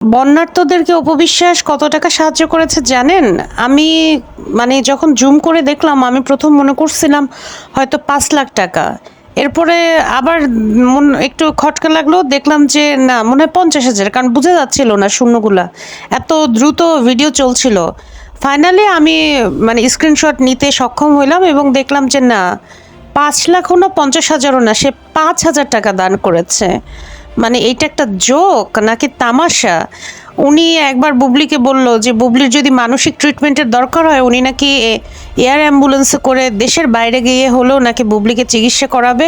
বন্যার্তদেরকে অপবিশ্বাস কত টাকা সাহায্য করেছে জানেন? আমি যখন জুম করে দেখলাম, আমি প্রথম মনে করছিলাম হয়তো ৫ লাখ টাকা। এরপরে আবার একটু খটকা লাগলো, দেখলাম যে না, মনে হয় ৫০,০০০, কারণ বোঝা যাচ্ছিল না শূন্যগুলা, এত দ্রুত ভিডিও চলছিল। ফাইনালি আমি স্ক্রিনশট নিতে সক্ষম হইলাম এবং দেখলাম যে না, ৫ লাখও না, ৫০,০০০ও না, সে ৫,০০০ টাকা দান করেছে। এইটা একটা জোক নাকি তামাশা? উনি একবার বুবলিকে বলল যে বুবলির যদি মানসিক ট্রিটমেন্টের দরকার হয়, উনি নাকি এয়ার অ্যাম্বুলেন্সে করে দেশের বাইরে গিয়ে হলেও নাকি বুবলিকে চিকিৎসা করাবে।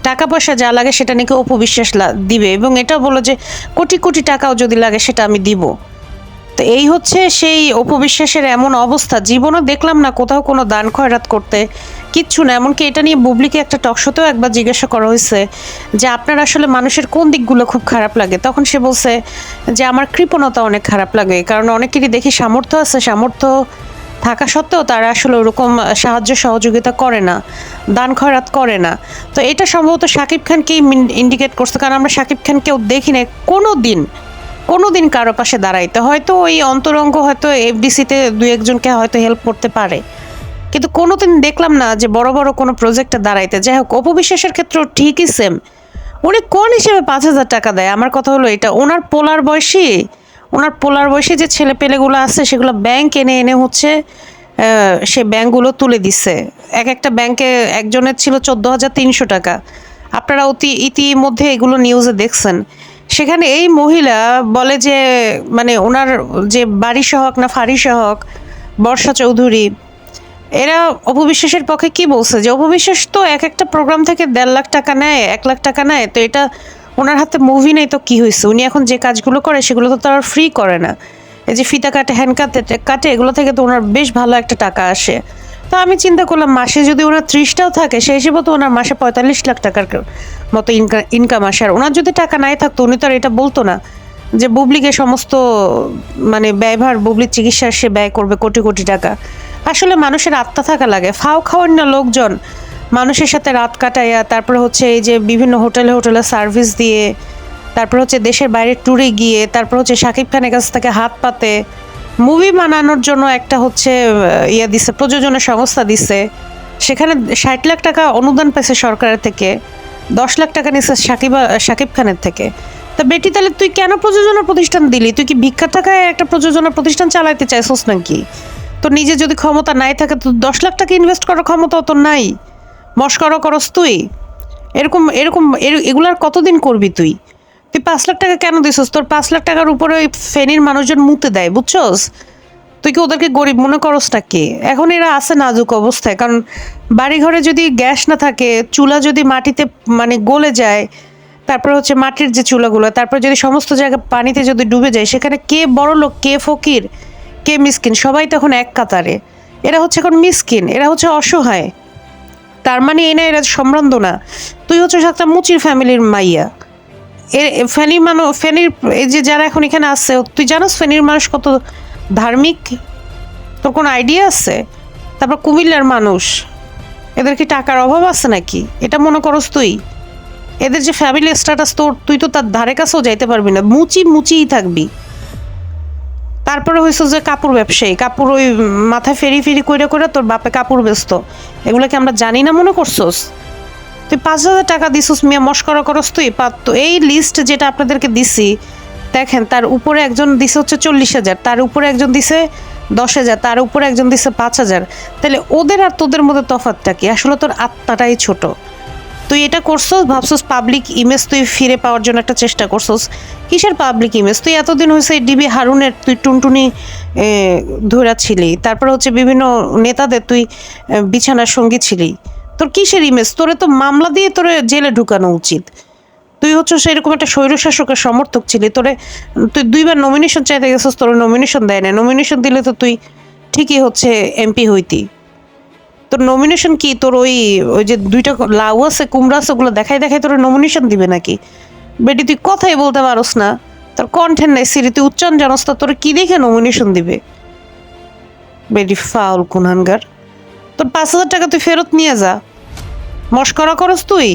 টাকা পয়সা যা লাগে সেটা নাকি অপবিশ্বাস দিবে, এবং এটা বললো যে কোটি কোটি টাকাও যদি লাগে সেটা আমি দিব। তো এই হচ্ছে সেই অপবিশ্বাসের এমন অবস্থা। জীবনও দেখলাম না কোথাও কোনো দান খয়রাত করতে, কিচ্ছু না। এমনকি এটা নিয়ে বুবলিকে একটা টকশোতেও একবার জিজ্ঞাসা করা হয়েছে যে আপনার আসলে মানুষের কোন দিকগুলো খুব খারাপ লাগে, তখন সে বলছে যে আমার কৃপণতা অনেক খারাপ লাগে, কারণ অনেকেরই দেখি সামর্থ্য আছে, সামর্থ্য থাকা সত্ত্বেও তারা আসলে ওরকম সাহায্য সহযোগিতা করে না, দান খয়রাত করে না। তো এটা সম্ভবত শাকিব খানকেই ইন্ডিকেট করছে, কারণ আমরা শাকিব খানকেও দেখি না কোনোদিন কারো পাশে দাঁড়াইতে। হয়তো ওই অন্তরঙ্গ হয়তো এফডিসিতে দুই একজনকে হয়তো হেল্প করতে পারে, কিন্তু কোনোদিন দেখলাম না যে বড় বড় কোনো প্রজেক্টে দাঁড়াইতে। যাই হোক, অপবিশ্বাসের ক্ষেত্রেও ঠিকই সেম। উনি কোন হিসেবে ৫,০০০ টাকা দেয়? আমার কথা হলো এটা, ওনার পোলার বয়সী যে ছেলে পেলেগুলো আছে সেগুলো ব্যাংক এনে এনে হচ্ছে সে ব্যাংকগুলো তুলে দিচ্ছে। একটা ব্যাংকে একজনের ছিল ১৪,৩০০ টাকা। আপনারা ইতিমধ্যে এগুলো নিউজে দেখছেন। সেখানে এই মহিলা বলে যে ওনার যে বাড়ি সহক না ফাঁড়ি সহক বর্ষা চৌধুরী, এরা অপবিশ্বাসের পক্ষে কি বলছে যে অপবিশ্বাস তো একটা প্রোগ্রাম থেকে ১.৫ লাখ টাকা নেয়, ১ লাখ টাকা নেয়। তো এটা ওনার হাতে মুভি নেই তো কি হয়েছে? উনি এখন যে কাজগুলো করে সেগুলো তো তারা ফ্রি করে না। এই যে ফিতা কাটে, হ্যান্ড কাটে, এগুলো থেকে তো ওনার বেশ ভালো একটা টাকা আসে। তো আমি চিন্তা করলাম, মাসে যদি ওনার ৩০টাও থাকে, সেই হিসেবে তো ওনার মাসে ৪৫ লাখ টাকার মতো ইনকাম আসে। আর ওনার যদি টাকা নাই থাকতো, উনি তো আর এটা বলতো না যে বুবলিকে সমস্ত ব্যয়ভার, বুবলির চিকিৎসার সে ব্যয় করবে কোটি কোটি টাকা। আসলে মানুষের আত্মা থাকা লাগে। ফাও খাওয়ান না লোকজন মানুষের সাথে রাত কাটাইয়া, তারপরে হচ্ছে এই যে বিভিন্ন হোটেলে সার্ভিস দিয়ে, তারপর হচ্ছে দেশের বাইরে ট্যুরে গিয়ে, তারপর হচ্ছে শাকিব খানের কাছ থেকে হাত পাতে মুভি বানানোর জন্য একটা হচ্ছে দিছে, প্রযোজনা সংস্থা দিছে। সেখানে ৬০ লাখ টাকা অনুদান পেয়েছে সরকারের থেকে, ১০ লাখ টাকা নিচ্ছে শাকিব খানের থেকে। তা বেটি, তাহলে তুই কেন প্রযোজনা প্রতিষ্ঠান দিলি? তুই কি ভিক্ষা টাকায় একটা প্রযোজনা প্রতিষ্ঠান চালাইতে চাইছস নাকি? তোর নিজে যদি ক্ষমতা নাই থাকে, তো ১০ লাখ টাকা ইনভেস্ট করার ক্ষমতা তোর নাই। মস্করা করস তুই। এরকম এরকম এগুলার কতদিন করবি তুই? ৫ লাখ টাকা কেন দিছস? তোর ৫ লাখ টাকার উপরে ওই ফেনীর মানুষজন মুতে দেয়, বুঝছস? তুই কি ওদেরকে গরিব মনে করস নাকি? এখন এরা আছে নাজুক অবস্থায়, কারণ বাড়িঘরে যদি গ্যাস না থাকে, চুলা যদি মাটিতে গলে যায়, তারপর হচ্ছে মাটির যে চুলাগুলো, তারপর যদি সমস্ত জায়গা পানিতে যদি ডুবে যায়, সেখানে কে বড় লোক, কে ফকির, কে মিসকিন, সবাই তখন এক কাতারে। এরা হচ্ছে এখন মিসকিন, এরা হচ্ছে অসহায়। তার এরা সম্ভ্রান্ত না। তুই হচ্ছে একটা মুচির ফ্যামিলির মাইয়া। ফেনীর এই যে যারা এখন এখানে আছে, তুই জানোস ফেনীর মানুষ কত ধার্মিক? তোর কোনো আইডিয়া আছে? তারপর কুমিল্লার মানুষ, এদের কি টাকার অভাব আছে নাকি? এটা মনে করস তুই? এদের যে ফ্যামিলি স্ট্যাটাস, তুই তো তার ধারে কাছেও যাইতে পারবি না, মুচিই থাকবি। তারপরে হয়েছে যে কাপড় ব্যবসায়ী, কাপড় ওই মাথায় ফেরি করে তোর বাপে কাপড় বেচতো। এগুলো কি আমরা জানি না মনে করছোস? তুই ৫,০০০ টাকা দিছিস, মিয়া মস্করা করস তুই? তো এই লিস্ট যেটা আপনাদেরকে দিছি, দেখেন, তার উপরে একজন দিছে হচ্ছে ৪০,০০০, তার উপরে একজন দিছে ১০,০০০, তার উপরে একজন দিছে ৫,০০০। তাহলে ওদের আর তোদের মধ্যে তফাৎটা কি? আসলে তোর আত্মাটাই ছোট। তুই এটা করছস, ভাবছস পাবলিক ইমেজ তুই ফিরে পাওয়ার জন্য একটা চেষ্টা করছস। কিসের পাবলিক ইমেজ? তুই এতদিন হয়েছে ডিবি হারুনের তুই টুনটুনি ধরা ছিলি, তারপর হচ্ছে বিভিন্ন নেতাদের তুই বিছানার সঙ্গী ছিলি। তোর কিসের ইমেজ? তোরে তো মামলা দিয়ে তোরে জেলে ঢুকানো উচিত। তুই হচ্ছে সেরকম একটা স্বৈরশাসকের সমর্থক ছিলি। তুই ২বার নমিনেশন চাইতে গেছিস, তোর নমিনেশন দেয় না। নমিনেশন দিলে তো তুই ঠিকই হচ্ছে এমপি হইতি। তোর নমিনেশন কি? তোর ওই যে ২টা লাউ আছে, কুমড়া আছে, ওগুলো দেখাই তোর নমিনেশন দিবে নাকি? বেটি, তুই কথাই বলতে পারস না, তোর কণ্ঠের নাই সিরি, তুই উচ্চারণ জানস না, তোর কি দেখে নমিনেশন দিবে? বেটি ফাউল কুনহানগার। তোর ৫,০০০ টাকা তুই ফেরত নিয়ে যা। মস্করা করস তুই?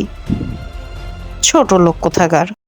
ছোট লোক কোথাকার।